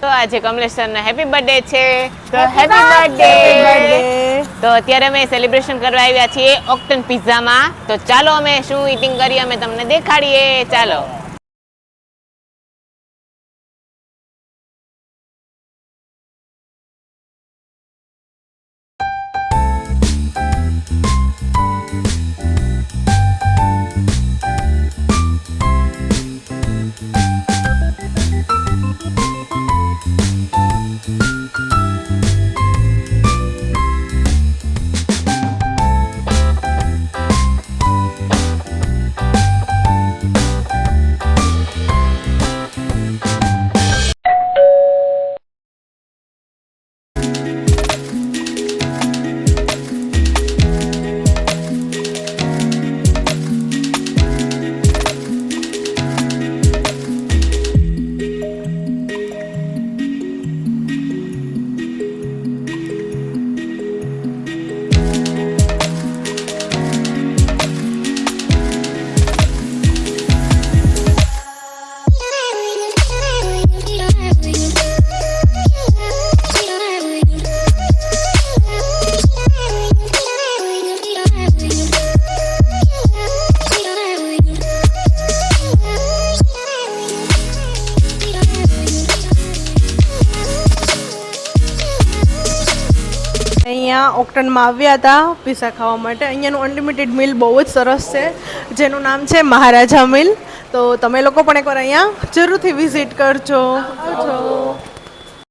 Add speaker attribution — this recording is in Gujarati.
Speaker 1: તો આજે કમલેશ સરનો હેપી બર્થડે છે, તો હેપી બર્થડે. તો અત્યારે અમે સેલિબ્રેશન કરવા આવ્યા છીએ ઓક્ટન પિઝામાં. તો ચાલો અમે શું ઈટિંગ કરીએ અમે તમને દેખાડીએ. ચાલો.
Speaker 2: અહીંયા ઓક્ટનમાં આવ્યા હતા પીઝા ખાવા માટે. અહીંયાનું અનલિમિટેડ મિલ બહુ જ સરસ છે, જેનું નામ છે મહારાજા મિલ. તો તમે લોકો પણ એકવાર અહીંયા જરૂરથી વિઝિટ કરજો. આવજો.